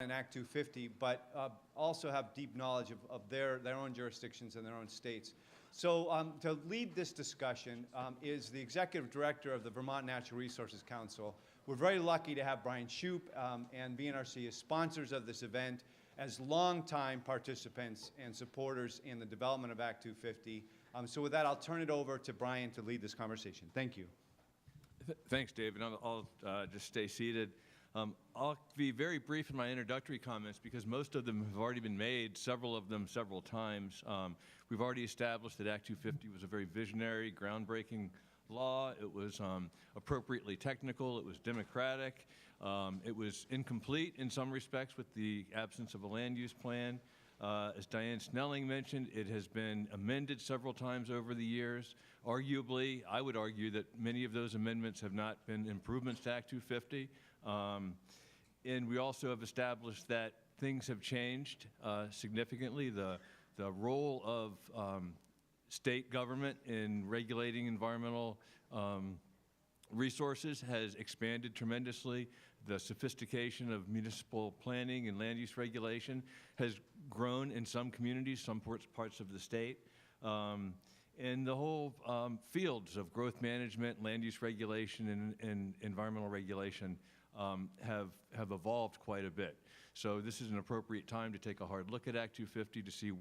in Act 250, but also have deep knowledge of their own jurisdictions and their own states. So to lead this discussion is the Executive Director of the Vermont Natural Resources Council. We're very lucky to have Brian Shupe and VNRC as sponsors of this event, as longtime participants and supporters in the development of Act 250. So with that, I'll turn it over to Brian to lead this conversation. Thank you. Thanks, David. I'll just stay seated. I'll be very brief in my introductory comments because most of them have already been made, several of them several times. We've already established that Act 250 was a very visionary, groundbreaking law. It was appropriately technical. It was democratic. It was incomplete in some respects with the absence of a land use plan. As Diane Snelling mentioned, it has been amended several times over the years. Arguably, I would argue that many of those amendments have not been improvements to Act 250. And we also have established that things have changed significantly. The role of state government in regulating environmental resources has expanded tremendously. The sophistication of municipal planning and land use regulation has grown in some communities, some parts of the state. And the whole fields of growth management, land use regulation, and environmental regulation have evolved quite a bit. So this is an appropriate time to take a hard look at Act 250 to see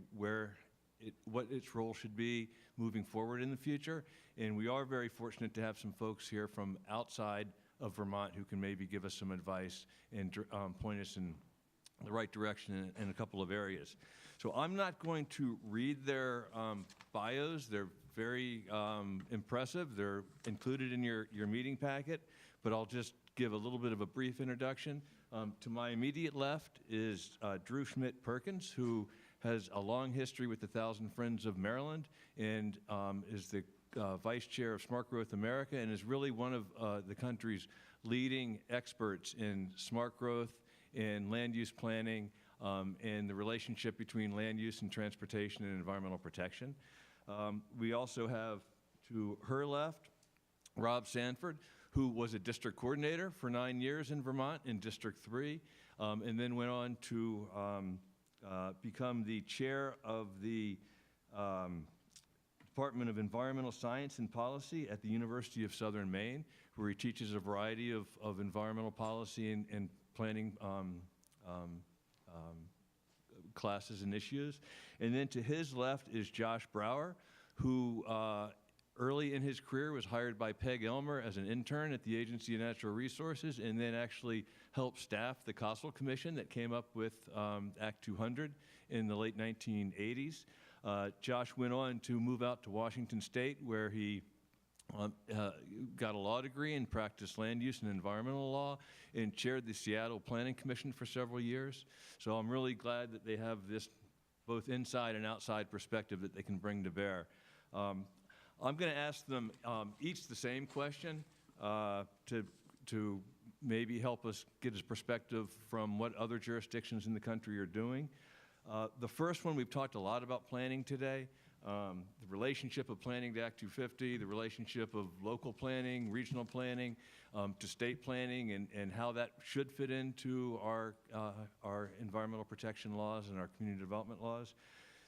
what its role should be moving forward in the future. And we are very fortunate to have some folks here from outside of Vermont who can maybe give us some advice and point us in the right direction in a couple of areas. So I'm not going to read their bios. They're very impressive. They're included in your meeting packet, but I'll just give a little bit of a brief introduction. To my immediate left is Dru Schmidt-Perkins, who has a long history with the Thousand Friends of Maryland and is the Vice Chair of Smart Growth America and is really one of the country's leading experts in smart growth, in land use planning, and the relationship between land use and transportation and environmental protection. We also have to her left Rob Sanford, who was a district coordinator for 9 years in Vermont in District 3, and then went on to become the chair of the Department of Environmental Science and Policy at the University of Southern Maine, where he teaches a variety of environmental policy and planning classes and issues. And then to his left is Josh Brower, who early in his career was hired by Peg Elmer as an intern at the Agency of Natural Resources and then actually helped staff the Coastal Commission that came up with Act 200 in the late 1980s. Josh went on to move out to Washington State, where he got a law degree and practiced land use and environmental law and chaired the Seattle Planning Commission for several years. So I'm really glad that they have this both inside and outside perspective that they can bring to bear. I'm going to ask them each the same question to maybe help us get a perspective from what other jurisdictions in the country are doing. The first one, we've talked a lot about planning today, the relationship of planning to Act 250, the relationship of local planning, regional planning, to state planning, and how that should fit into our environmental protection laws and our community development laws.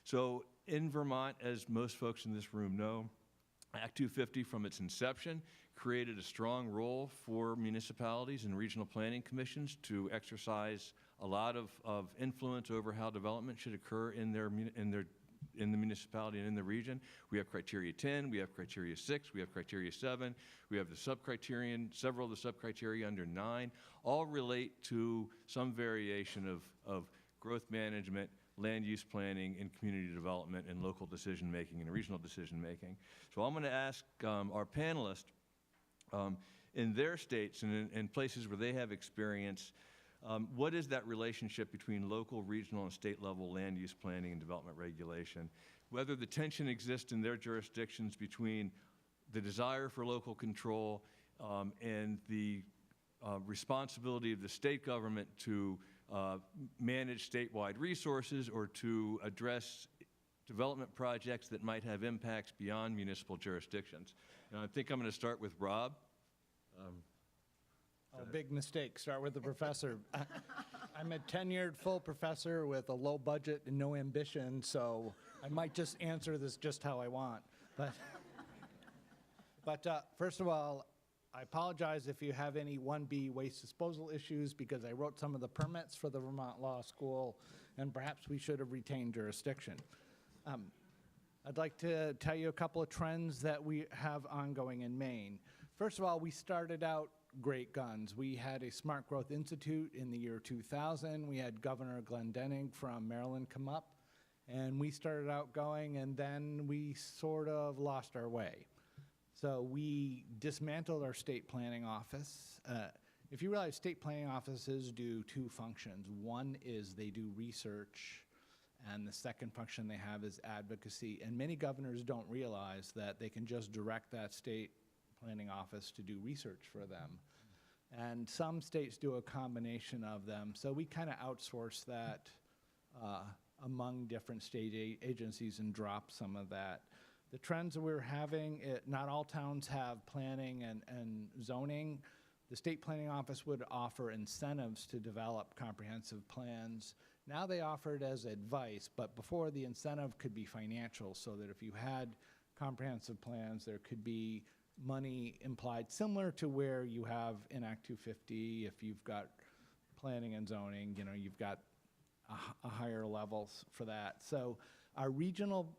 So in Vermont, as most folks in this room know, Act 250 from its inception created a strong role for municipalities and regional planning commissions to exercise a lot of influence over how development should occur in the municipality and in the region. We have criteria 10, we have criteria 6, we have criteria 7, we have the sub-criterion, several of the sub-criteria under 9, all relate to some variation of growth management, land use planning, and community development, and local decision-making and regional decision-making. So I'm going to ask our panelists in their states and in places where they have experience, what is that relationship between local, regional, and state-level land use planning and development regulation? Whether the tension exists in their jurisdictions between the desire for local control and the responsibility of the state government to manage statewide resources or to address development projects that might have impacts beyond municipal jurisdictions. And I think I'm going to start with Rob. Oh, big mistake. Start with the professor. I'm a tenured full professor with a low budget and no ambition, so I might just answer this just how I want. But first of all, I apologize if you have any 1B waste disposal issues because I wrote some of the permits for the Vermont Law School, and perhaps we should have retained jurisdiction. I'd like to tell you a couple of trends that we have ongoing in Maine. First of all, we started out great guns. We had a Smart Growth Institute in the year 2000. We had Governor Glendenning from Maryland come up, and we started out going, and then we sort of lost our way. So we dismantled our state planning office. If you realize state planning offices do two functions. One is they do research, and the second function they have is advocacy. And many governors don't realize that they can just direct that state planning office to do research for them. And some states do a combination of them. So we kind of outsource that among different state agencies and drop some of that. The trends that we're having, not all towns have planning and zoning. The state planning office would offer incentives to develop comprehensive plans. Now they offer it as advice, but before the incentive could be financial, so that if you had comprehensive plans, there could be money implied, similar to where you have in Act 250, if you've got planning and zoning, you know, you've got a higher levels for that. So our regional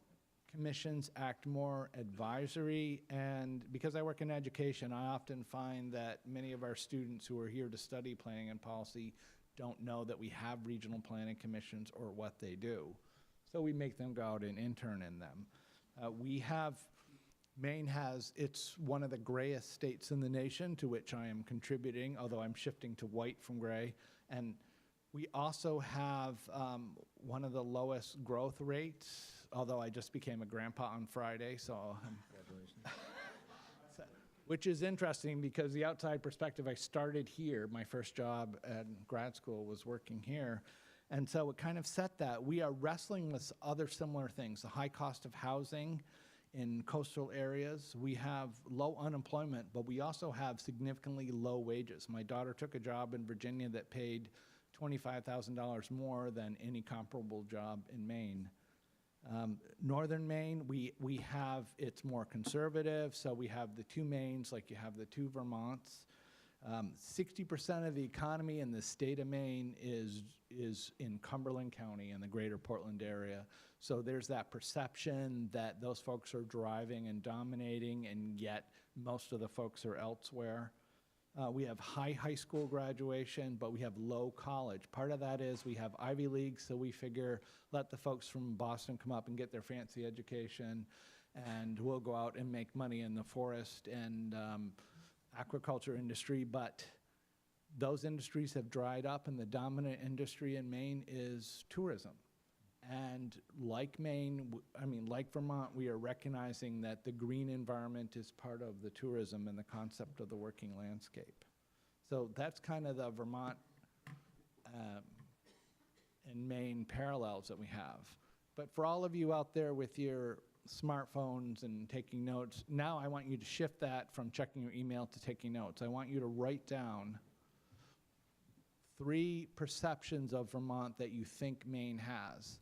commissions act more advisory, and because I work in education, I often find that many of our students who are here to study planning and policy don't know that we have regional planning commissions or what they do. So we make them go out and intern in them. Maine it's one of the grayest states in the nation, to which I am contributing, although I'm shifting to white from gray. And we also have one of the lowest growth rates, although I just became a grandpa on Friday, so. Congratulations. Which is interesting because the outside perspective, I started here. My first job at grad school was working here. And so it kind of set that. We are wrestling with other similar things, the high cost of housing in coastal areas. We have low unemployment, but we also have significantly low wages. My daughter took a job in Virginia that paid $25,000 more than any comparable job in Maine. Northern Maine, it's more conservative, so we have the two Maines, like you have the two Vermonts. 60% of the economy in the state of Maine is in Cumberland County in the greater Portland area. So there's that perception that those folks are driving and dominating, and yet most of the folks are elsewhere. We have high school graduation, but we have low college. Part of that is we have Ivy League, so we figure let the folks from Boston come up and get their fancy education, and we'll go out and make money in the forest and aquaculture industry. But those industries have dried up, and the dominant industry in Maine is tourism. And like Maine, like Vermont, we are recognizing that the green environment is part of the tourism and the concept of the working landscape. So that's kind of the Vermont and Maine parallels that we have. But for all of you out there with your smartphones and taking notes, now I want you to shift that from checking your email to taking notes. I want you to write down 3 perceptions of Vermont that you think Maine has.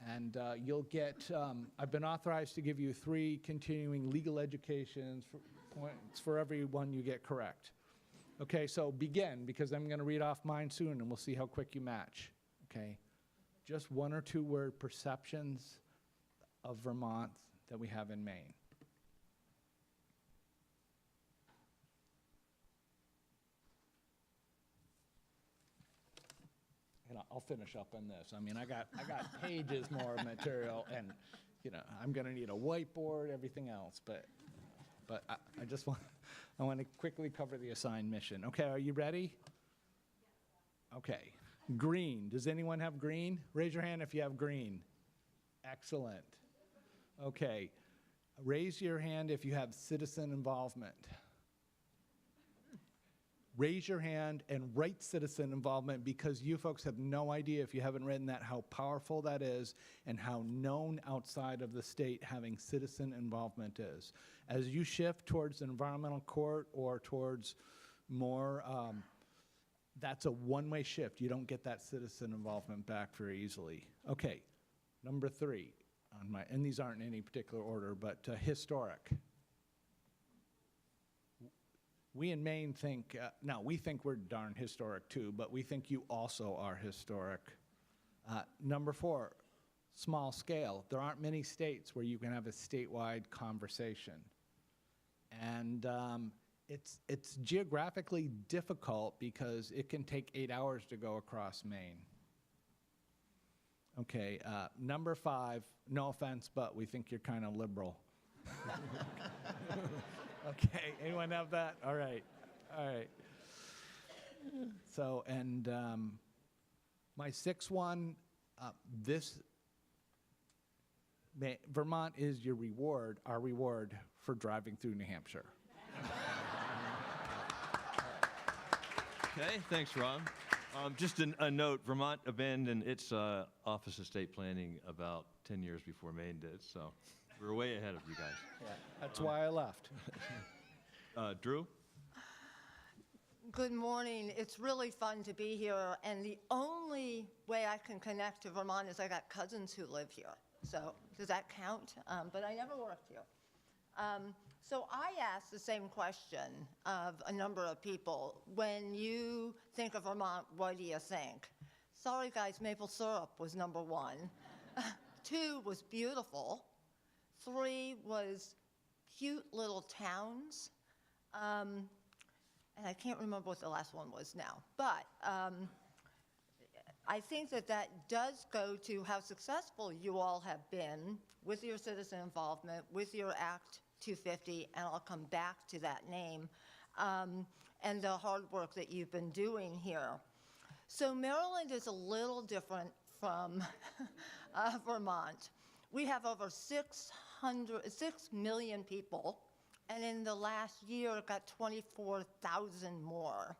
And you'll get, I've been authorized to give you 3 continuing legal education points for every one you get correct. Okay, so begin, because I'm going to read off mine soon, and we'll see how quick you match. Okay, just 1 or 2 word perceptions of Vermont that we have in Maine. And I'll finish up on this. I mean, I got pages more material, and I'm going to need a whiteboard, everything else. But I want to quickly cover the assigned mission. Okay, are you ready? Okay, green. Does anyone have green? Raise your hand if you have green. Excellent. Okay, raise your hand if you have citizen involvement. Raise your hand and write citizen involvement, because you folks have no idea, if you haven't written that, how powerful that is and how known outside of the state having citizen involvement is. As you shift towards an environmental court or towards more, that's a one-way shift. You don't get that citizen involvement back very easily. Okay, number 3 on my, and these aren't in any particular order, but historic. We in Maine think, now we think we're darn historic too, but we think you also are historic. Number 4, small scale. There aren't many states where you can have a statewide conversation. And it's geographically difficult because it can take 8 hours to go across Maine. Okay, number 5, no offense, but we think you're kind of liberal. Okay, anyone have that? All right, all right. So, and my 6th one, Vermont is your reward, our reward for driving through New Hampshire. Okay, thanks, Rob. Just a note, Vermont abandoned its Office of State Planning about 10 years before Maine did, so we're way ahead of you guys. Yeah, that's why I left. Dru? Good morning. It's really fun to be here, and the only way I can connect to Vermont is I got cousins who live here. So does that count? But I never worked here. So I asked the same question of a number of people. When you think of Vermont, what do you think? Sorry, guys, maple syrup was number 1. 2 was beautiful. 3 was cute little towns. And I can't remember what the last one was now. But I think that that does go to how successful you all have been with your citizen involvement, with your Act 250, and I'll come back to that name, and the hard work that you've been doing here. So Maryland is a little different from Vermont. We have over 6 million people, and in the last year, it got 24,000 more.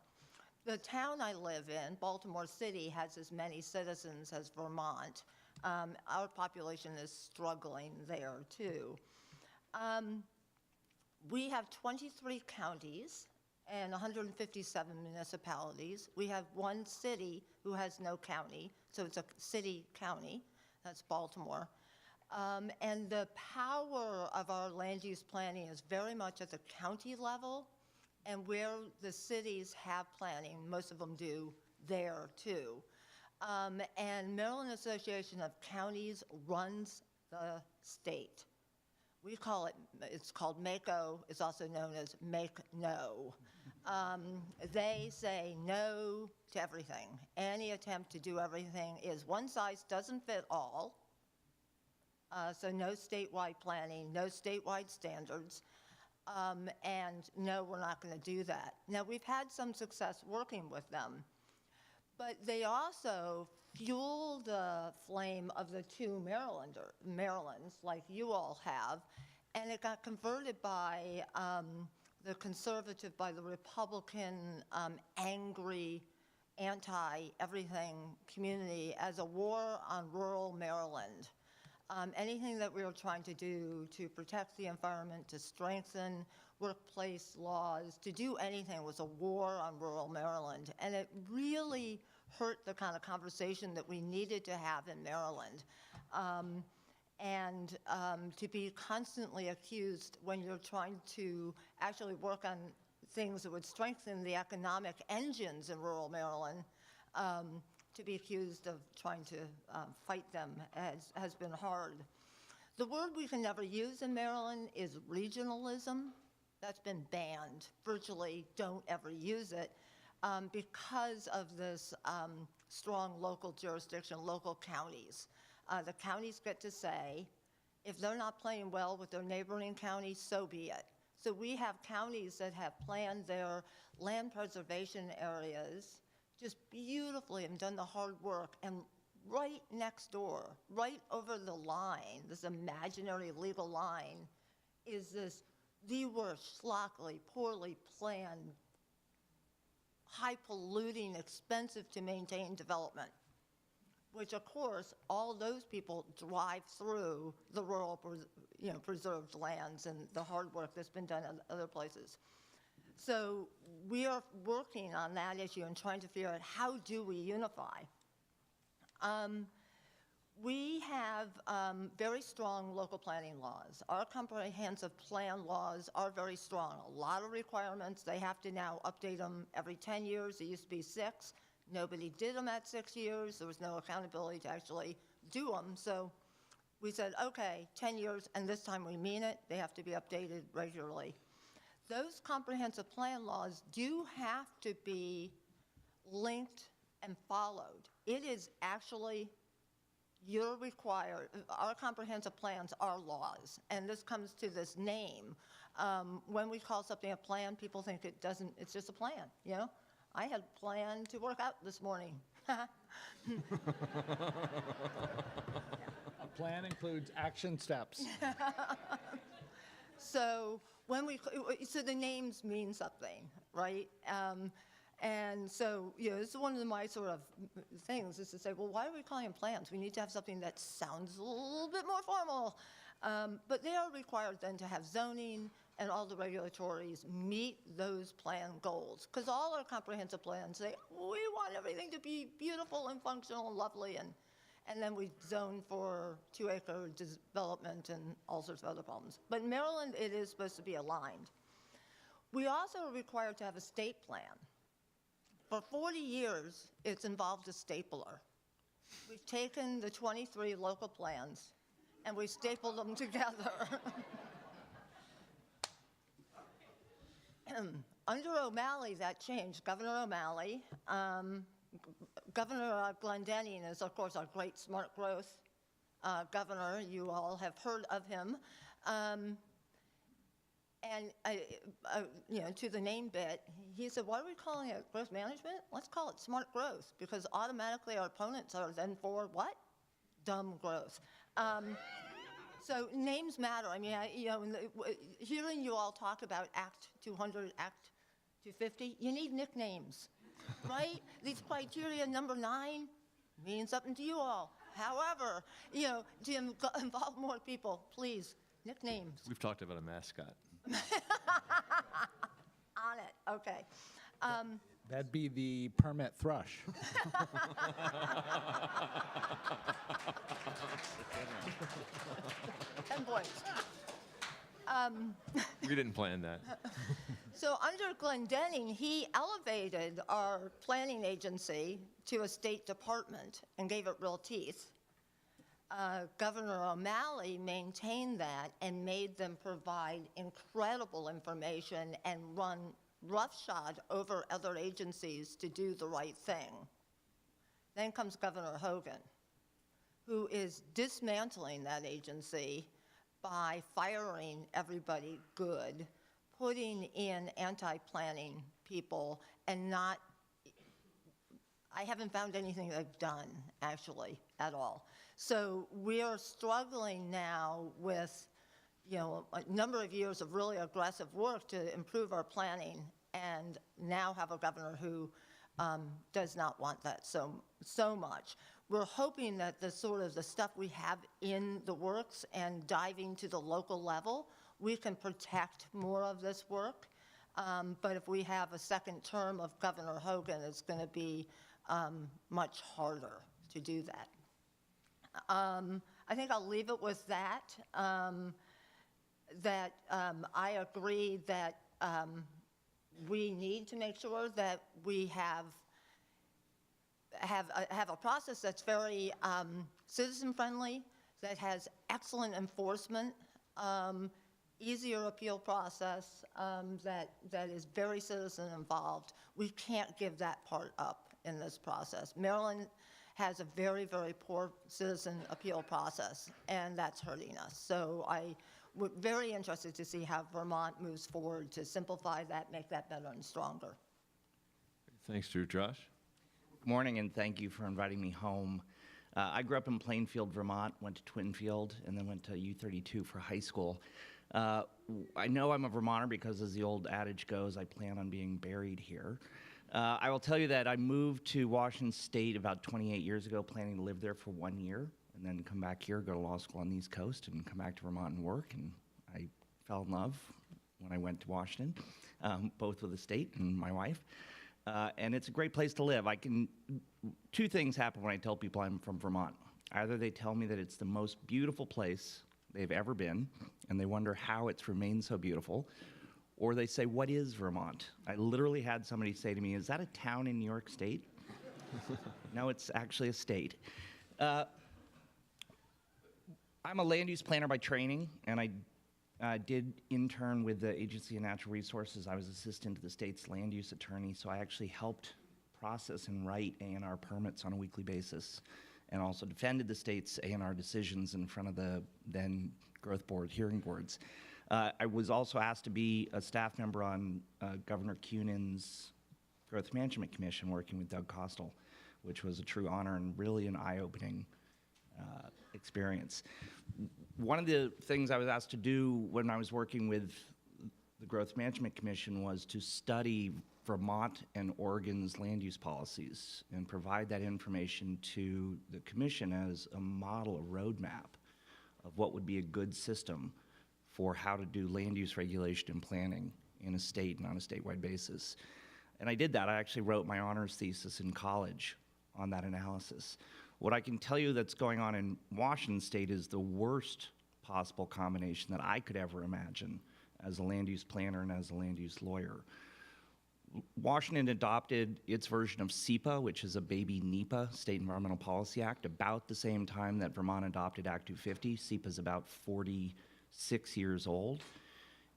The town I live in, Baltimore City, has as many citizens as Vermont. Our population is struggling there, too. We have 23 counties and 157 municipalities. We have 1 city who has no county, so it's a city-county. That's Baltimore. And the power of our land use planning is very much at the county level, and where the cities have planning, most of them do there too. And Maryland Association of Counties runs the state. We call it, it's called MACO, it's also known as Make No. They say no to everything. Any attempt to do everything is one size doesn't fit all. So no statewide planning, no statewide standards, and no, we're not going to do that. Now, we've had some success working with them, but they also fuel the flame of the 2 Marylands, like you all have, and it got converted by the conservative, by the Republican, angry, anti-everything community as a war on rural Maryland. Anything that we were trying to do to protect the environment, to strengthen workplace laws, to do anything was a war on rural Maryland. And it really hurt the kind of conversation that we needed to have in Maryland. To be constantly accused when you're trying to actually work on things that would strengthen the economic engines in rural Maryland, to be accused of trying to fight them has been hard. The word we can never use in Maryland is regionalism. That's been banned. Virtually don't ever use it because of this strong local jurisdiction, local counties. The counties get to say, if they're not playing well with their neighboring counties, so be it. So we have counties that have planned their land preservation areas just beautifully and done the hard work, and right next door, right over the line, this imaginary legal line, is this the worst, sloppily, poorly planned, high-polluting, expensive to maintain development, which of course, all those people drive through the rural, preserved lands and the hard work that's been done in other places. So we are working on that issue and trying to figure out how do we unify. We have very strong local planning laws. Our comprehensive plan laws are very strong. A lot of requirements. They have to now update them every 10 years. It used to be 6. Nobody did them at 6 years. There was no accountability to actually do them. So we said, okay, 10 years, and this time we mean it. They have to be updated regularly. Those comprehensive plan laws do have to be linked and followed. It is actually, you're required, our comprehensive plans are laws, and this comes to this name. When we call something a plan, people think it doesn't, it's just a plan, you know? I had planned to work out this morning. A plan includes action steps. So so the names mean something, right? And so, you know, this is one of my sort of things is to say, well, why are we calling them plans? We need to have something that sounds a little bit more formal. But they are required then to have zoning and all the regulatories meet those plan goals. Because all our comprehensive plans say, we want everything to be beautiful and functional and lovely, and then we zone for 2-acre development and all sorts of other problems. But in Maryland, it is supposed to be aligned. We also are required to have a state plan. For 40 years, it's involved a stapler. We've taken the 23 local plans and we stapled them together. Under O'Malley, that changed. Governor O'Malley, Governor Glendenning is, of course, our great smart growth governor. You all have heard of him. And, you know, to the name bit, he said, why are we calling it growth management? Let's call it smart growth, because automatically our opponents are then for what? Dumb growth. So names matter. I mean, you know, hearing you all talk about Act 200, Act 250, you need nicknames, right? These criteria, number 9, means something to you all. However, you know, to involve more people, please, nicknames. We've talked about a mascot. On it, okay. That'd be the permit thrush. 10 points. We didn't plan that. So under Glendenning, he elevated our planning agency to a state department and gave it real teeth. Governor O'Malley maintained that and made them provide incredible information and run roughshod over other agencies to do the right thing. Then comes Governor Hogan, who is dismantling that agency by firing everybody good, putting in anti-planning people, and not, I haven't found anything they've done, actually, at all. So we are struggling now with, you know, a number of years of really aggressive work to improve our planning, and now have a governor who does not want that so much. We're hoping that the sort of the stuff we have in the works and diving to the local level, we can protect more of this work. But if we have a second term of Governor Hogan, it's going to be much harder to do that. I think I'll leave it with that. I agree that we need to make sure that we have a process that's very citizen-friendly, that has excellent enforcement, easier appeal process, that is very citizen-involved. We can't give that part up in this process. Maryland has a very, very poor citizen appeal process, and that's hurting us. So we're very interested to see how Vermont moves forward to simplify that, make that better and stronger. Thanks, Dru. Josh? Good morning, and thank you for inviting me home. I grew up in Plainfield, Vermont, went to Twinfield, and then went to U32 for high school. I know I'm a Vermonter because, as the old adage goes, I plan on being buried here. I will tell you that I moved to Washington State about 28 years ago, planning to live there for 1 year, and then come back here, go to law school on the East Coast, and come back to Vermont and work, and I fell in love when I went to Washington, both with the state and my wife. And it's a great place to live. Two things happen when I tell people I'm from Vermont. Either they tell me that it's the most beautiful place they've ever been, and they wonder how it's remained so beautiful, or they say, what is Vermont? I literally had somebody say to me, is that a town in New York State? No, it's actually a state. I'm a land use planner by training, and I did intern with the Agency of Natural Resources. I was assistant to the state's land use attorney, so I actually helped process and write A&R permits on a weekly basis, and also defended the state's A&R decisions in front of the then growth board hearing boards. I was also asked to be a staff member on Governor Cunan's Growth Management Commission, working with Doug Costel, which was a true honor and really an eye-opening experience. One of the things I was asked to do when I was working with the Growth Management Commission was to study Vermont and Oregon's land use policies and provide that information to the commission as a model, a roadmap of what would be a good system for how to do land use regulation and planning in a state and on a statewide basis. And I did that. I actually wrote my honors thesis in college on that analysis. What I can tell you that's going on in Washington state is the worst possible combination that I could ever imagine as a land use planner and as a land use lawyer. Washington adopted its version of SEPA, which is a baby NEPA, State Environmental Policy Act, about the same time that Vermont adopted Act 250. SEPA is about 46 years old.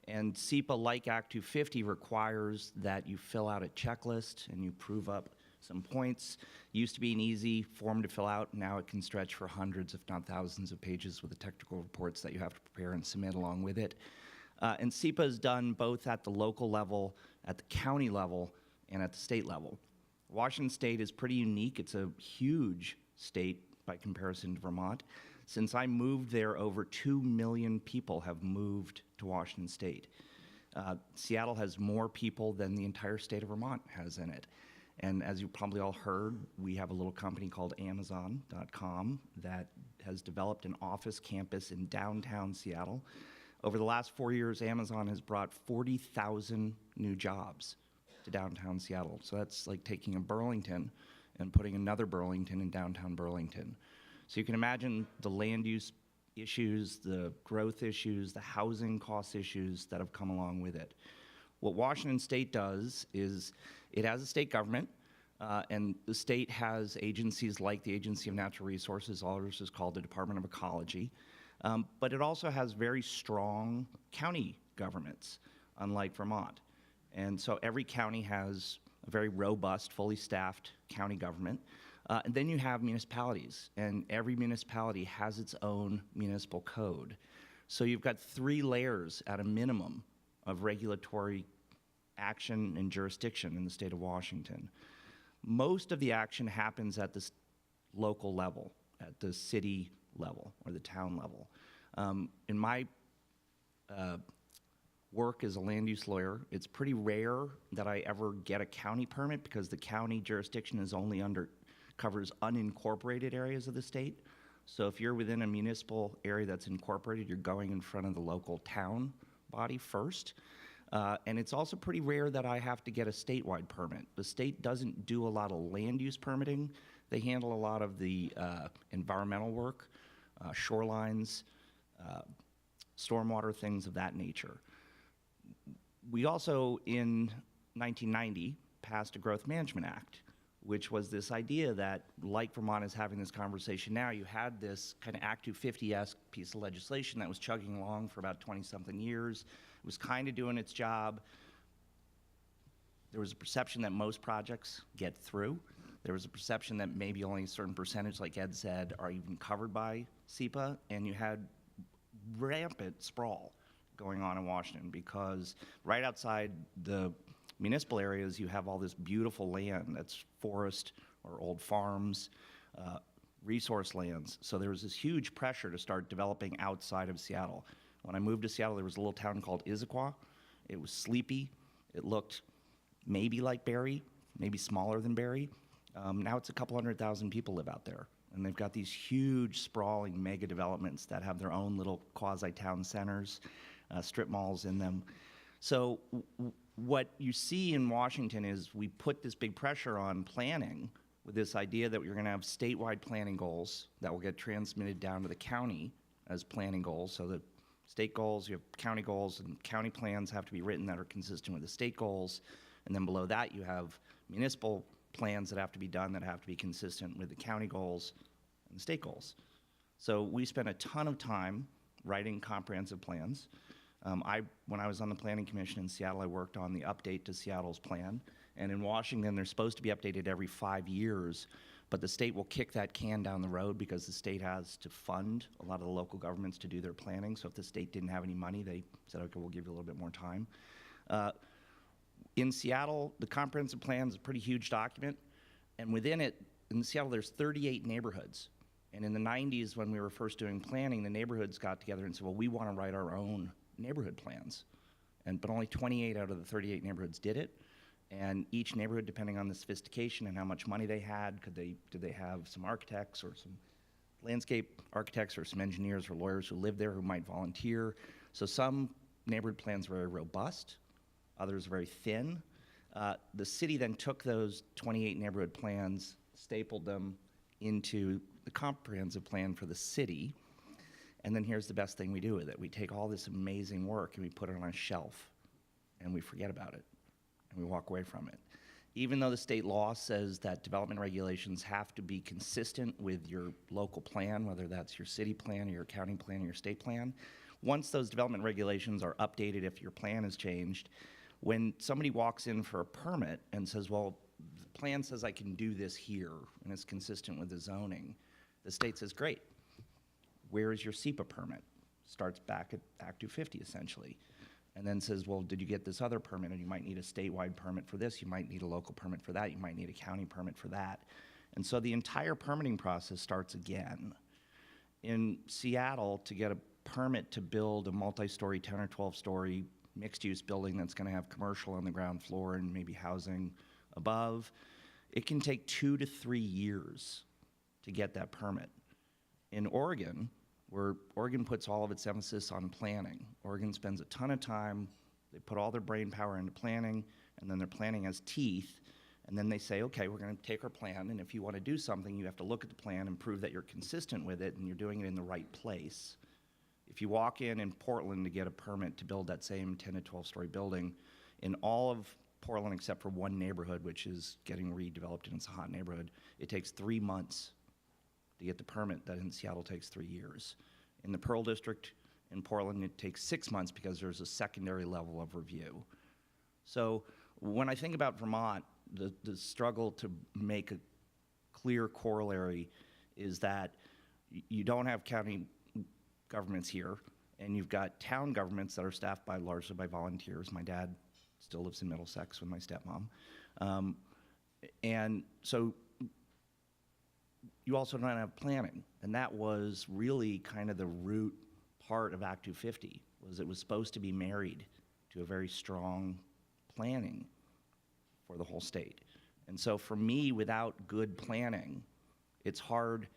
And SEPA, like Act 250, requires that you fill out a checklist and you prove up some points. Used to be an easy form to fill out. Now it can stretch for hundreds, if not thousands, of pages with the technical reports that you have to prepare and submit along with it. And SEPA is done both at the local level, at the county level, and at the state level. Washington state is pretty unique. It's a huge state by comparison to Vermont. Since I moved there, over 2 million people have moved to Washington state. Seattle has more people than the entire state of Vermont has in it. And as you probably all heard, we have a little company called Amazon.com that has developed an office campus in downtown Seattle. Over the last 4 years, Amazon has brought 40,000 new jobs to downtown Seattle. So that's like taking a Burlington and putting another Burlington in downtown Burlington. So you can imagine the land use issues, the growth issues, the housing cost issues that have come along with it. What Washington state does is it has a state government, and the state has agencies like the Agency of Natural Resources, ours is called the Department of Ecology, but it also has very strong county governments, unlike Vermont. And so every county has a very robust, fully staffed county government. And then you have municipalities, and every municipality has its own municipal code. So you've got 3 layers at a minimum of regulatory action and jurisdiction in the state of Washington. Most of the action happens at the local level, at the city level or the town level. In my work as a land use lawyer, it's pretty rare that I ever get a county permit because the county jurisdiction is only covers unincorporated areas of the state. So if you're within a municipal area that's incorporated, you're going in front of the local town body first. And it's also pretty rare that I have to get a statewide permit. The state doesn't do a lot of land use permitting. They handle a lot of the environmental work, shorelines, stormwater, things of that nature. We also, in 1990, passed a Growth Management Act, which was this idea that, like Vermont is having this conversation now, you had this kind of Act 250-esque piece of legislation that was chugging along for about 20-something years. It was kind of doing its job. There was a perception that most projects get through. There was a perception that maybe only a certain percentage, like Ed said, are even covered by SEPA, and you had rampant sprawl going on in Washington because right outside the municipal areas, you have all this beautiful land that's forest or old farms, resource lands. So there was this huge pressure to start developing outside of Seattle. When I moved to Seattle, there was a little town called Issaquah. It was sleepy. It looked maybe like Barrie, maybe smaller than Barrie. Now it's a couple 100,000 people live out there. And they've got these huge, sprawling mega developments that have their own little quasi-town centers, strip malls in them. So what you see in Washington is we put this big pressure on planning with this idea that we're going to have statewide planning goals that will get transmitted down to the county as planning goals. So the state goals, you have county goals, and county plans have to be written that are consistent with the state goals. And then below that, you have municipal plans that have to be done that have to be consistent with the county goals and the state goals. So we spent a ton of time writing comprehensive plans. When I was on the Planning Commission in Seattle, I worked on the update to Seattle's plan. And in Washington, they're supposed to be updated every 5 years, but the state will kick that can down the road because the state has to fund a lot of the local governments to do their planning. So if the state didn't have any money, they said, okay, we'll give you a little bit more time. In Seattle, the comprehensive plan is a pretty huge document, and within it, in Seattle, there's 38 neighborhoods. And in the 90s, when we were first doing planning, the neighborhoods got together and said, well, we want to write our own neighborhood plans. But only 28 out of the 38 neighborhoods did it. And each neighborhood, depending on the sophistication and how much money they had, did they have some architects or some landscape architects or some engineers or lawyers who lived there who might volunteer. So some neighborhood plans were very robust, others very thin. The city then took those 28 neighborhood plans, stapled them into the comprehensive plan for the city. And then here's the best thing we do with it. We take all this amazing work and we put it on a shelf and we forget about it and we walk away from it. Even though the state law says that development regulations have to be consistent with your local plan, whether that's your city plan or your county plan or your state plan, once those development regulations are updated, if your plan has changed, when somebody walks in for a permit and says, well, the plan says I can do this here and it's consistent with the zoning, the state says, great. Where is your SEPA permit? Starts back at Act 250, essentially. And then says, well, did you get this other permit? And you might need a statewide permit for this. You might need a local permit for that. You might need a county permit for that. And so the entire permitting process starts again. In Seattle, to get a permit to build a multi-story, 10 or 12-story mixed-use building that's going to have commercial on the ground floor and maybe housing above, it can take 2 to 3 years to get that permit. In Oregon, where Oregon puts all of its emphasis on planning, Oregon spends a ton of time, they put all their brain power into planning, and then their planning has teeth, and then they say, okay, we're going to take our plan, and if you want to do something, you have to look at the plan and prove that you're consistent with it and you're doing it in the right place. If you walk in Portland to get a permit to build that same 10 to 12-story building, in all of Portland except for one neighborhood, which is getting redeveloped and it's a hot neighborhood, it takes 3 months to get the permit. That in Seattle takes 3 years. In the Pearl District in Portland, it takes 6 months because there's a secondary level of review. So when I think about Vermont, the struggle to make a clear corollary is that you don't have county governments here, and you've got town governments that are staffed largely by volunteers. My dad still lives in Middlesex with my stepmom. And so you also don't have planning, and that was really kind of the root part of Act 250, was it was supposed to be married to a very strong planning for the whole state. And so for me, without good planning, it's hard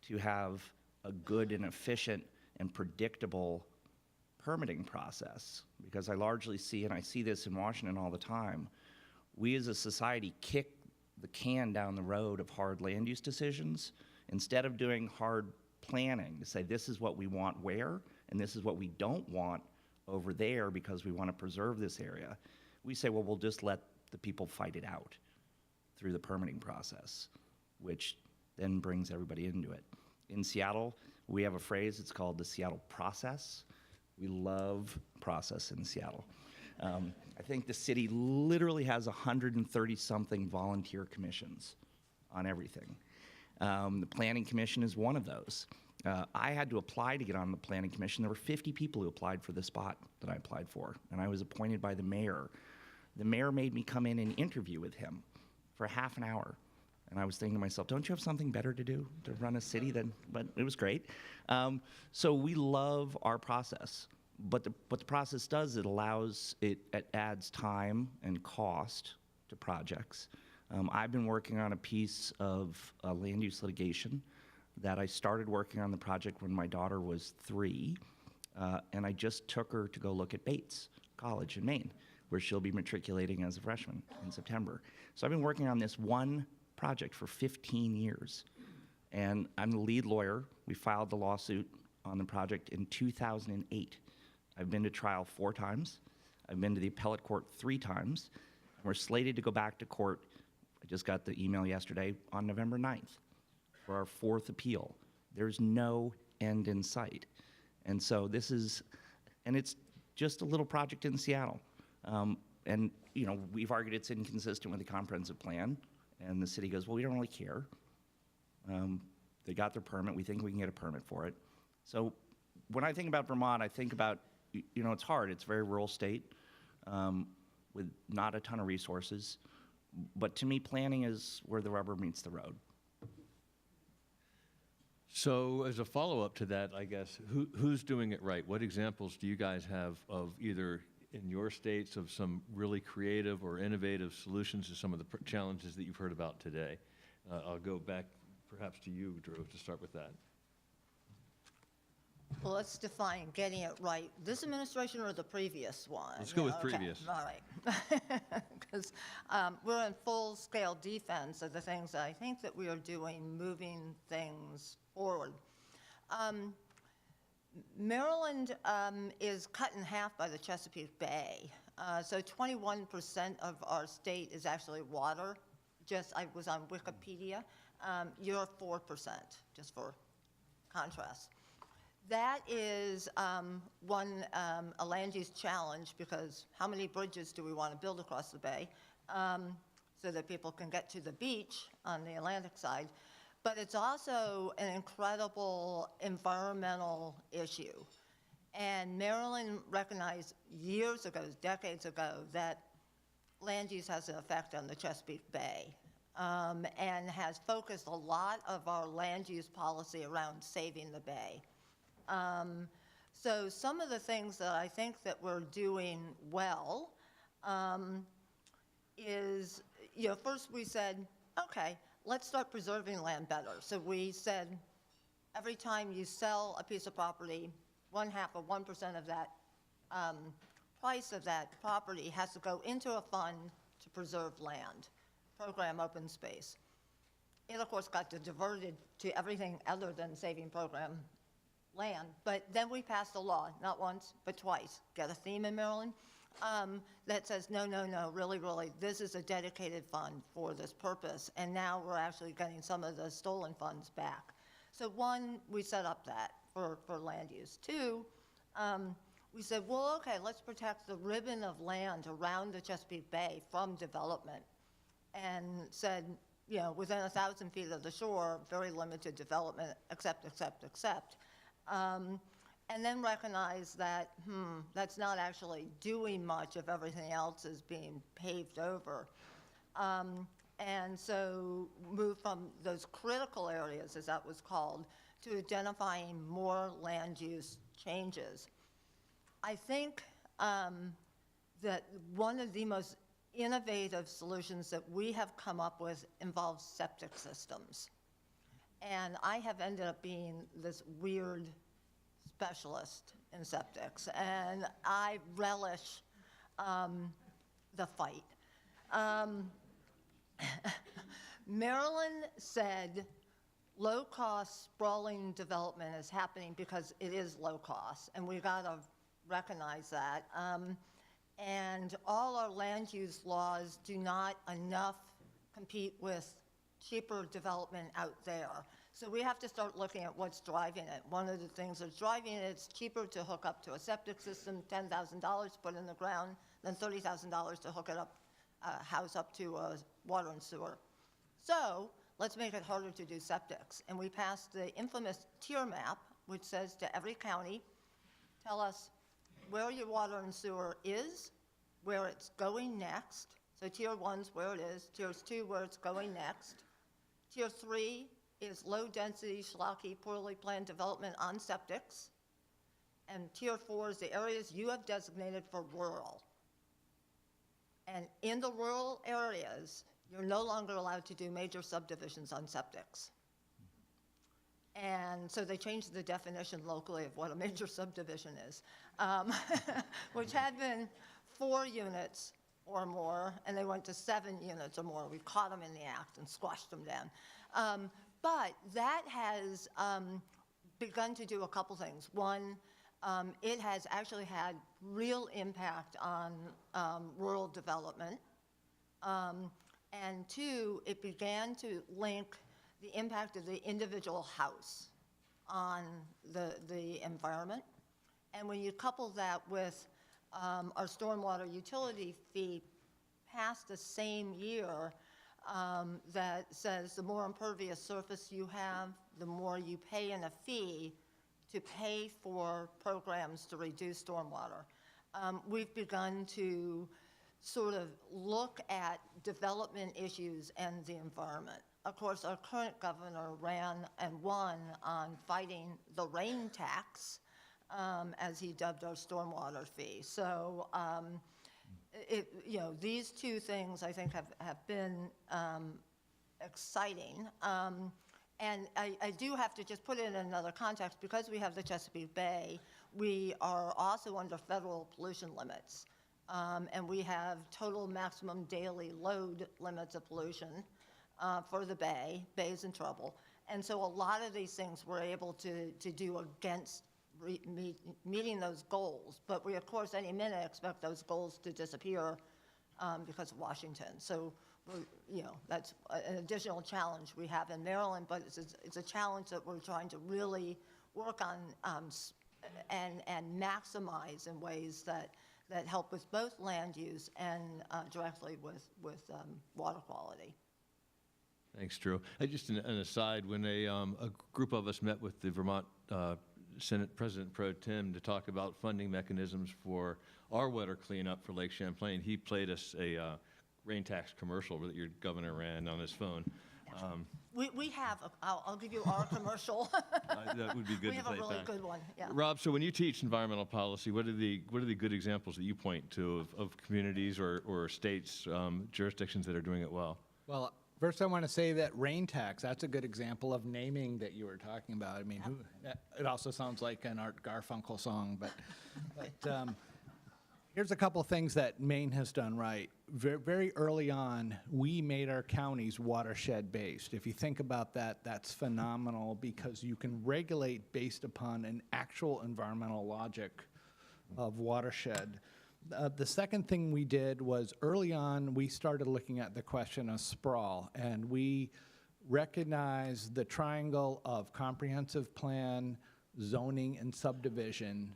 to have a good and efficient and predictable permitting process, because I largely see, and I see this in Washington all the time, we as a society kick the can down the road of hard land use decisions instead of doing hard planning to say this is what we want where and this is what we don't want over there because we want to preserve this area. We say, well, we'll just let the people fight it out through the permitting process, which then brings everybody into it. In Seattle, we have a phrase, it's called the Seattle process. We love process in Seattle. I think the city literally has 130-something volunteer commissions on everything. The Planning Commission is one of those. I had to apply to get on the Planning Commission. There were 50 people who applied for the spot that I applied for, and I was appointed by the mayor. The mayor made me come in and interview with him for half an hour. And I was thinking to myself, don't you have something better to do to run a city? But it was great. So we love our process. But what the process does, it adds time and cost to projects. I've been working on a piece of land use litigation that I started working on the project when my daughter was 3, and I just took her to go look at Bates, College in Maine, where she'll be matriculating as a freshman in September. So I've been working on this one project for 15 years, and I'm the lead lawyer. We filed the lawsuit on the project in 2008. I've been to trial 4 times. I've been to the appellate court 3 times. We're slated to go back to court, I just got the email yesterday, on November 9th for our 4th appeal. There's no end in sight. And so this is, and it's just a little project in Seattle. And, you know, we've argued it's inconsistent with the comprehensive plan, and the city goes, well, we don't really care. They got their permit, we think we can get a permit for it. So when I think about Vermont, I think about, you know, it's hard, it's a very rural state with not a ton of resources, but to me, planning is where the rubber meets the road. So as a follow-up to that, I guess, who's doing it right? What examples do you guys have of either in your states of some really creative or innovative solutions to some of the challenges that you've heard about today? I'll go back perhaps to you, Dru, to start with that. Well, let's define getting it right. This administration or the previous one? Let's go with Okay, previous. all right. Because we're in full-scale defense of the things that I think that we are doing, moving things forward. Maryland is cut in half by the Chesapeake Bay. So 21% of our state is actually water. I was on Wikipedia. You're 4%, just for contrast. That is a land use challenge, because how many bridges do we want to build across the bay so that people can get to the beach on the Atlantic side? But it's also an incredible environmental issue. And Maryland recognized years ago, decades ago, that land use has an effect on the Chesapeake Bay, and has focused a lot of our land use policy around saving the bay. So some of the things that I think that we're doing well is, you know, first we said, okay, let's start preserving land better. So we said, every time you sell a piece of property, 1/2 of 1% of that price of that property has to go into a fund to preserve land, program open space. It, of course, got diverted to everything other than saving program land. But then we passed a law, not once, but twice. Get a theme in Maryland? That says, no, no, no, really, really, this is a dedicated fund for this purpose. And now we're actually getting some of the stolen funds back. So 1, we set up that for land use. 2, we said, well, okay, let's protect the ribbon of land around the Chesapeake Bay from development. And said, you know, within 1,000 feet of the shore, very limited development, except. And then recognize that, that's not actually doing much if everything else is being paved over. And so move from those critical areas, as that was called, to identifying more land use changes. I think that one of the most innovative solutions that we have come up with involves septic systems. And I have ended up being this weird specialist in septics, and I relish the fight. Maryland said low-cost sprawling development is happening because it is low cost, and we've got to recognize that. And all our land use laws do not enough compete with cheaper development out there. So we have to start looking at what's driving it. One of the things that's driving it, it's cheaper to hook up to a septic system, $10,000 to put in the ground, than $30,000 to hook it up, house up to water and sewer. So let's make it harder to do septics. And we passed the infamous tier map, which says to every county, tell us where your water and sewer is, where it's going next. So tier 1's where it is, tiers 2 where it's going next. Tier 3 is low density, schlocky, poorly planned development on septics. And tier 4 is the areas you have designated for rural. And in the rural areas, you're no longer allowed to do major subdivisions on septics. And And so they changed the definition locally of what a major subdivision is, which had been 4 units or more, and they went to 7 units or more. We caught them in the act and squashed them down. But that has begun to do a couple things. One, it has actually had real impact on rural development. And 2, it began to link the impact of the individual house on the environment. And when you couple that with our stormwater utility fee passed the same year that says the more impervious surface you have, the more you pay in a fee to pay for programs to reduce stormwater. We've begun to sort of look at development issues and the environment. Of course, our current governor ran and won on fighting the rain tax, as he dubbed our stormwater fee. So, these 2 things I think have been exciting. And I do have to just put it in another context. Because we have the Chesapeake Bay, we are also under federal pollution limits. And we have total maximum daily load limits of pollution for the Bay. Bay's in trouble. And so a lot of these things we're able to do against meeting those goals. But we, of course, any minute expect those goals to disappear because of Washington. So, that's an additional challenge we have in Maryland, but it's a challenge that we're trying to really work on and maximize in ways that help with both land use and directly with water quality. Thanks, Drew. Just an aside, when a group of us met with the Vermont Senate President Pro Tem to talk about funding mechanisms for our water cleanup for Lake Champlain, he played us a rain tax commercial that your governor ran on his phone. We have, I'll give you our commercial. That would be good We to have a play really back. good one, yeah. Rob, so when you teach environmental policy, what are the good examples that you point to of communities or states, jurisdictions that are doing it well? Well, first I want to say that rain tax, that's a good example of naming that you were talking about. I mean, it also sounds like an Art Garfunkel song, but here's a couple things that Maine has done right. Very early on, we made our counties watershed-based. If you think about that, that's phenomenal because you can regulate based upon an actual environmental logic of watershed. The second thing we did was early on, we started looking at the question of sprawl, and we recognized the triangle of comprehensive plan, zoning, and subdivision,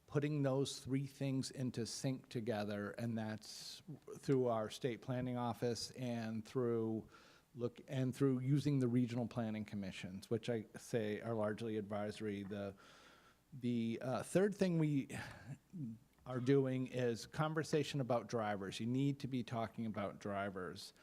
putting those 3 things into sync together, and that's through our state planning office and through using the regional planning commissions, which I say are largely advisory. The third thing we are doing is conversation about drivers. You need to be talking about drivers.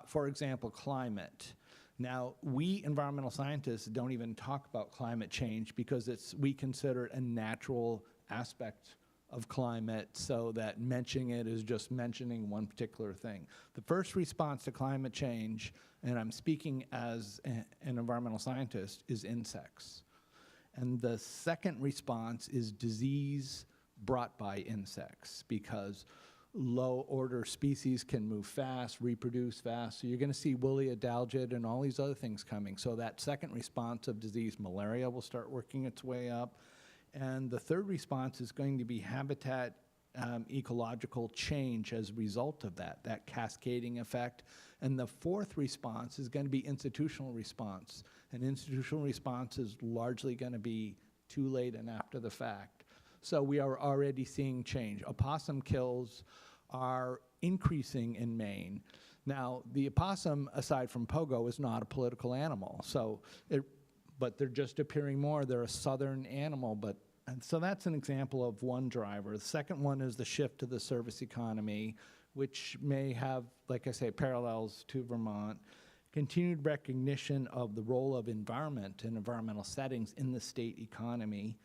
For example, climate. Now, we environmental scientists don't even talk about climate change because we consider it a natural aspect of climate, so that mentioning it is just mentioning one particular thing. The first response to climate change, and I'm speaking as an environmental scientist, is insects. And the second response is disease brought by insects, because low-order species can move fast, reproduce fast. So you're going to see woolly adelgid and all these other things coming. So that second response of disease, malaria, will start working its way up. And the third response is going to be habitat ecological change as a result of that cascading effect. And the fourth response is going to be institutional response. And institutional response is largely going to be too late and after the fact. So we are already seeing change. Opossum kills are increasing in Maine. Now, the opossum, aside from pogo, is not a political animal. But they're just appearing more. They're a southern animal, and so that's an example of one driver. The second one is the shift to the service economy, which may have, like I say, parallels to Vermont. Continued recognition of the role of environment and environmental settings in the state economy.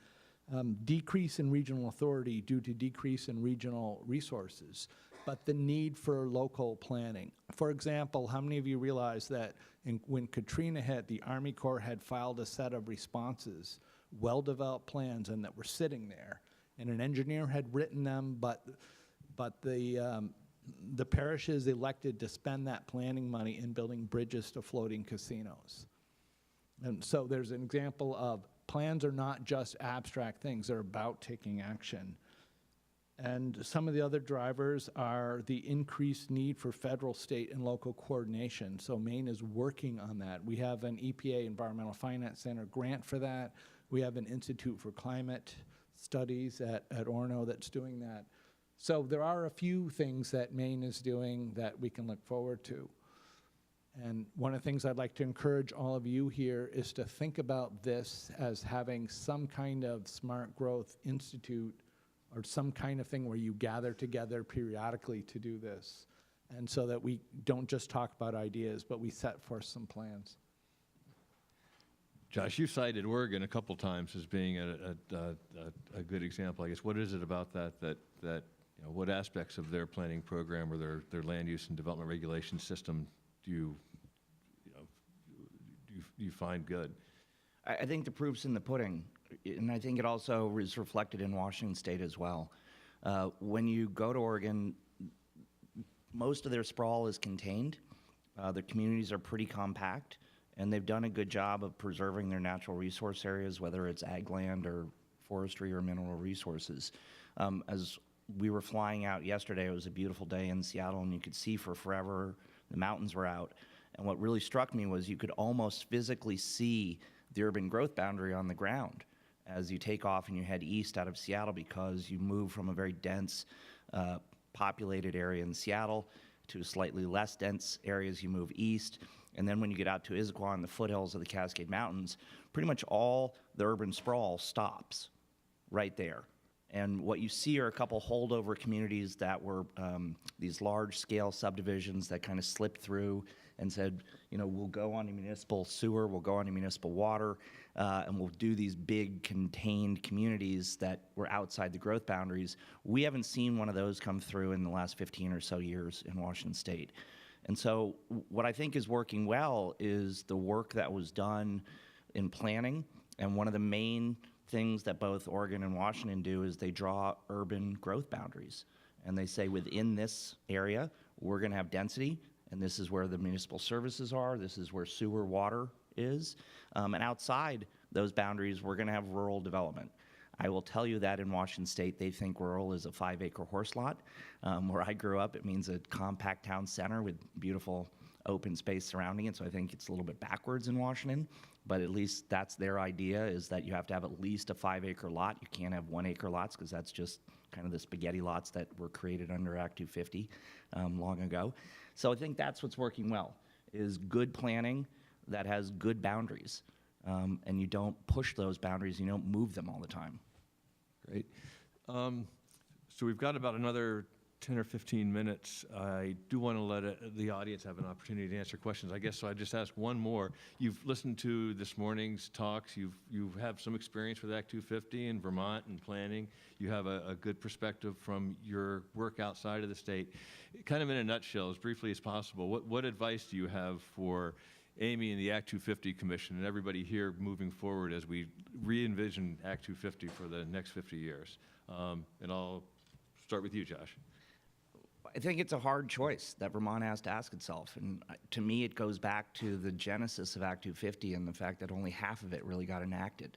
Decrease in regional authority due to decrease in regional resources. but the need for local planning. For example, how many of you realize that when Katrina hit, the Army Corps had filed a set of responses, well-developed plans, and that were sitting there, and an engineer had written them, but the parishes elected to spend that planning money in building bridges to floating casinos. And so there's an example of plans are not just abstract things, they're about taking action. And some of the other drivers are the increased need for federal, state, and local coordination. So Maine is working on that. We have an EPA Environmental Finance Center grant for that. We have an Institute for Climate Studies at Orono that's doing that. So there are a few things that Maine is doing that we can look forward to. And one of the things I'd like to encourage all of you here is to think about this as having some kind of smart growth institute or some kind of thing where you gather together periodically to do this. And so that we don't just talk about ideas, but we set forth some plans. Josh, you cited Oregon a couple times as being a good example. I guess, what is it about that what aspects of their planning program or their land use and development regulation system do you find good? I think the proof's in the pudding, and I think it also is reflected in Washington State as well. When you go to Oregon, most of their sprawl is contained. The communities are pretty compact, and they've done a good job of preserving their natural resource areas, whether it's ag land or forestry or mineral resources. As we were flying out yesterday, it was a beautiful day in Seattle, and you could see for forever the mountains were out. And what really struck me was you could almost physically see the urban growth boundary on the ground as you take off and you head east out of Seattle, because you move from a very dense populated area in Seattle to slightly less dense areas. You move east, and then when you get out to Issaquah and the foothills of the Cascade Mountains, pretty much all the urban sprawl stops right there. And what you see are a couple holdover communities that were these large-scale subdivisions that kind of slipped through and said, we'll go on to municipal sewer, we'll go on to municipal water, and we'll do these big contained communities that were outside the growth boundaries. We haven't seen one of those come through in the last 15 or so years in Washington State. And so what I think is working well is the work that was done in planning, and one of the main things that both Oregon and Washington do is they draw urban growth boundaries. And they say within this area, we're going to have density, and this is where the municipal services are, this is where sewer water is. And outside those boundaries, we're going to have rural development. I will tell you that in Washington State, they think rural is a 5-acre horse lot. Where I grew up, it means a compact town center with beautiful open space surrounding it, so I think it's a little bit backwards in Washington, but at least that's their idea, is that you have to have at least a 5-acre lot. You can't have 1-acre lots, because that's just kind of the spaghetti lots that were created under Act 250 long ago. So I think that's what's working well, is good planning that has good boundaries, and you don't push those boundaries, you don't move them all the time. Great. So we've got about another 10 or 15 minutes. I do want to let the audience have an opportunity to answer questions. I guess so I just ask one more. You've listened to this morning's talks. You have some experience with Act 250 in Vermont and planning. You have a good perspective from your work outside of the state. Kind of in a nutshell, as briefly as possible, what advice do you have for Amy and the Act 250 Commission and everybody here moving forward as we re-envision Act 250 for the next 50 years? And I'll start with you, Josh. I think it's a hard choice that Vermont has to ask itself. And to me, it goes back to the genesis of Act 250 and the fact that only half of it really got enacted.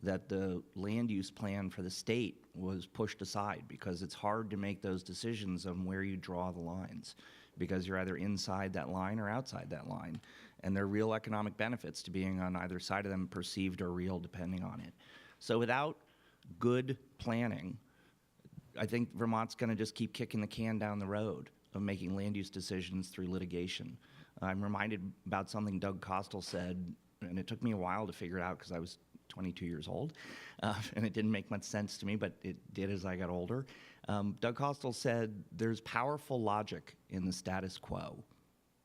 That the land use plan for the state was pushed aside because it's hard to make those decisions on where you draw the lines, because you're either inside that line or outside that line. And there are real economic benefits to being on either side of them, perceived or real, depending on it. So without good planning, I think Vermont's going to just keep kicking the can down the road of making land use decisions through litigation. I'm reminded about something Doug Costel said, and it took me a while to figure it out because I was 22 years old, and it didn't make much sense to me, but it did as I got older. Doug Costel said, there's powerful logic in the status quo.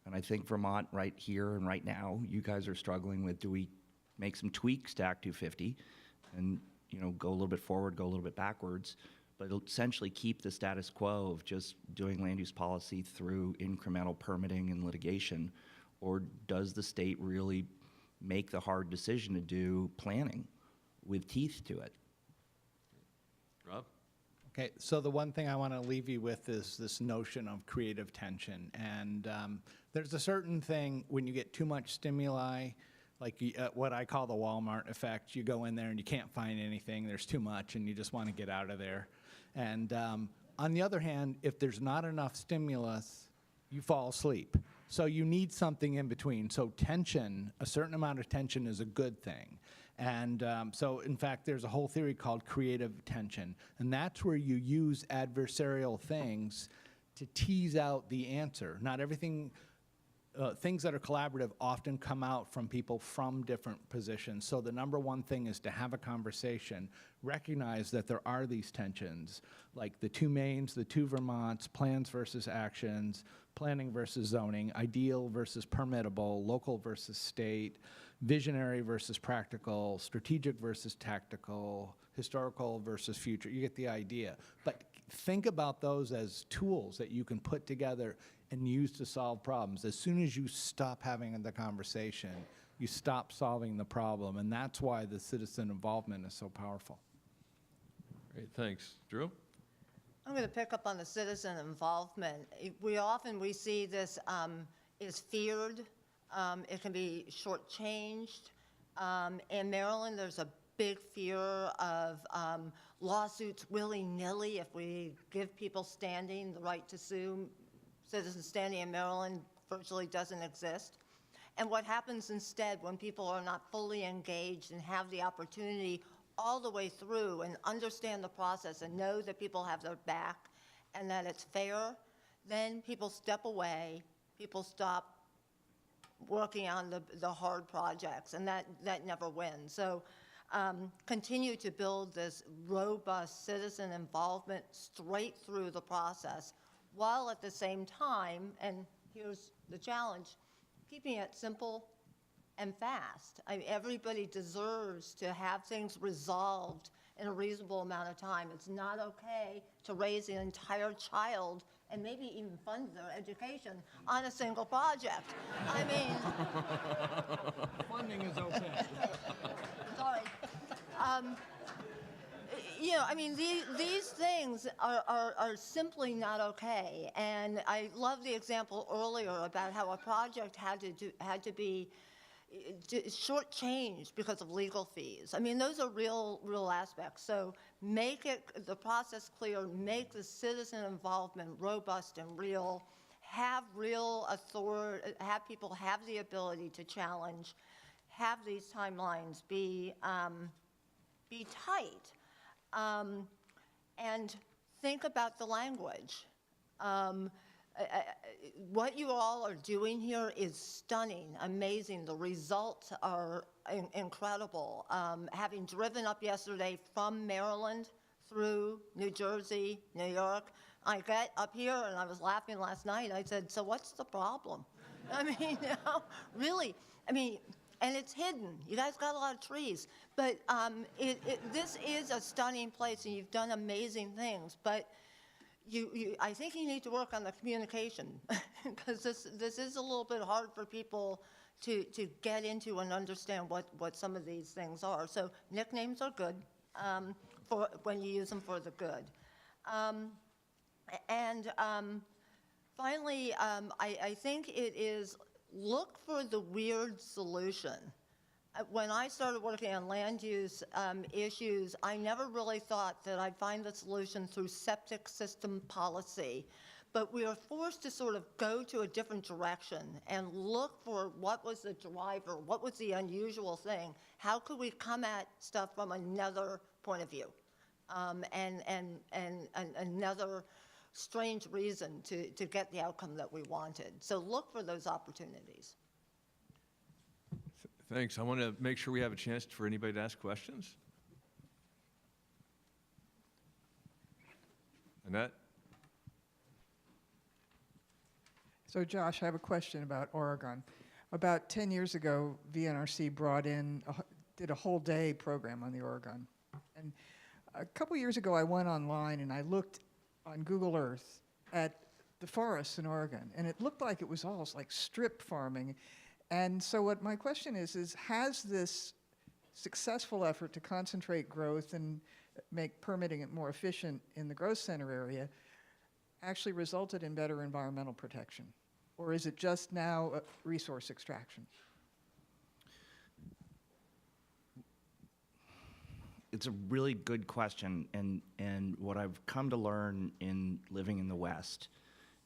And I think Vermont right here and right now, you guys are struggling with, do we make some tweaks to Act 250 and go a little bit forward, go a little bit backwards? but essentially keep the status quo of just doing land use policy through incremental permitting and litigation? Or does the state really make the hard decision to do planning with teeth to it? Rob? Okay, so the one thing I want to leave you with is this notion of creative tension. And there's a certain thing when you get too much stimuli, like what I call the Walmart effect. You go in there and you can't find anything, there's too much, and you just want to get out of there. And on the other hand, if there's not enough stimulus, you fall asleep. So you need something in between. So tension, a certain amount of tension is a good thing. And so, in fact, there's a whole theory called creative tension. And that's where you use adversarial things to tease out the answer. Not everything, things that are collaborative often come out from people from different positions. So the number one thing is to have a conversation, recognize that there are these tensions, like the two Maines, the two Vermonts, plans versus actions, planning versus zoning, ideal versus permittable, local versus state, visionary versus practical, strategic versus tactical, historical versus future. You get the idea. But think about those as tools that you can put together and use to solve problems. As soon as you stop having the conversation, you stop solving the problem. And that's why the citizen involvement is so powerful. Great, thanks. Drew? I'm going to pick up on the citizen involvement. We see this is feared. It can be shortchanged. In Maryland, there's a big fear of lawsuits willy-nilly if we give people standing, the right to sue. Citizen standing in Maryland virtually doesn't exist. And what happens instead when people are not fully engaged and have the opportunity all the way through and understand the process and know that people have their back and that it's fair, then people step away, people stop working on the hard projects, and that never wins. So continue to build this robust citizen involvement straight through the process, while at the same time, and here's the challenge, keeping it simple and fast. Everybody deserves to have things resolved in a reasonable amount of time. It's not okay to raise an entire child and maybe even fund their education on a single project. I mean... Funding is okay. Sorry. You know, I mean, these things are simply not okay. And I love the example earlier about how a project had to be shortchanged because of legal fees. I mean, those are real aspects. So make the process clear, make the citizen involvement robust and real, have real authority, have people have the ability to challenge, have these timelines be tight, and think about the language. What you all are doing here is stunning, amazing. The results are incredible. Having driven up yesterday from Maryland through New Jersey, New York, I got up here and I was laughing last night. I said, so what's the problem? I mean, you know, really, I mean, and it's hidden. You guys got a lot of trees. But this is a stunning place, and you've done amazing things. But I think you need to work on the communication, because this is a little bit hard for people to get into and understand what some of these things are. So nicknames are good for when you use them for the good. Finally, I think it is look for the weird solution. When I started working on land use issues, I never really thought that I'd find the solution through septic system policy. But we were forced to sort of go to a different direction and look for what was the driver, what was the unusual thing, how could we come at stuff from another point of view, and another strange reason to get the outcome that we wanted. So look for those opportunities. Thanks. I want to make sure we have a chance for anybody to ask questions. Annette? So Josh, I have a question about Oregon. About 10 years ago, VNRC brought in, did a whole day program on the Oregon. And A couple years ago, I went online and I looked on Google Earth at the forests in Oregon, and it looked like it was all like strip farming. And so what my question is has this successful effort to concentrate growth and make permitting it more efficient in the growth center area actually resulted in better environmental protection? Or is it just now resource extraction? It's a really good question, and what I've come to learn in living in the West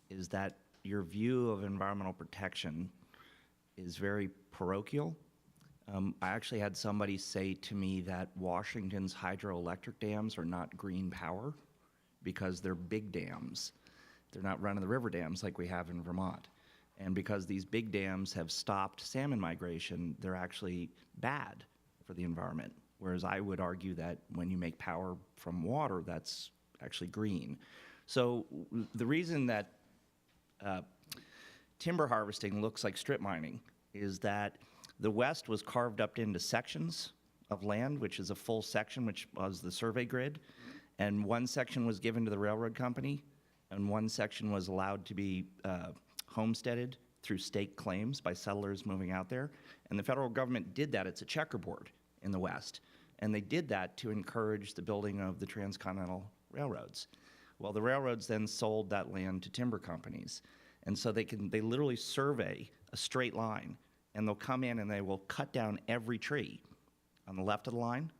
is that your view of environmental protection is very parochial. I actually had somebody say to me that Washington's hydroelectric dams are not green power because they're big dams. They're not run-of-the-river dams like we have in Vermont. And because these big dams have stopped salmon migration, they're actually bad for the environment. Whereas I would argue that when you make power from water, that's actually green. So the reason that timber harvesting looks like strip mining is that the West was carved up into sections of land, which is a full section, which was the survey grid. And one section was given to the railroad company, and one section was allowed to be homesteaded through stake claims by settlers moving out there. And the federal government did that. It's a checkerboard in the West. And they did that to encourage the building of the transcontinental railroads. Well, the railroads then sold that land to timber companies. And so they literally survey a straight line, and they'll come in and they will cut down every tree on the left of the line,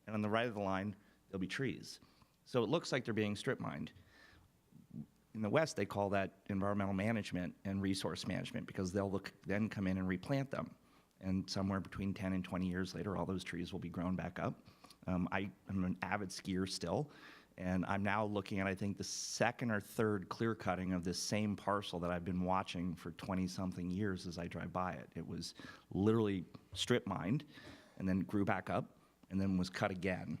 and on the right of the line, there'll be trees. So it looks like they're being strip mined. In the West, they call that environmental management and resource management because they'll then come in and replant them. And somewhere between 10 and 20 years later, all those trees will be grown back up. I'm an avid skier still, and I'm now looking at, I think, the second or third clear cutting of this same parcel that I've been watching for 20-something years as I drive by it. It was literally strip mined and then grew back up and then was cut again.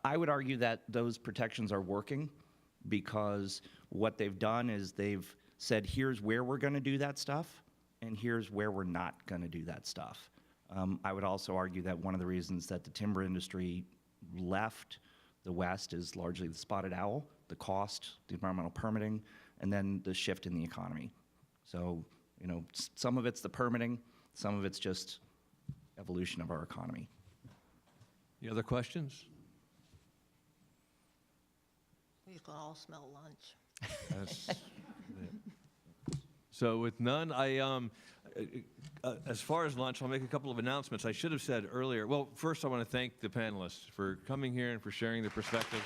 I would argue that those protections are working because what they've done is they've said, here's where we're going to do that stuff, and here's where we're not going to do that stuff. I would also argue that one of the reasons that the timber industry left the West is largely the spotted owl, the cost, the environmental permitting, and then the shift in the economy. So, you know, some of it's the permitting, some of it's just evolution of our economy. Any other questions? We can all smell lunch. So with none, as far as lunch, I'll make a couple of announcements. I should have said earlier, well, first I want to thank the panelists for coming here and for sharing their perspectives.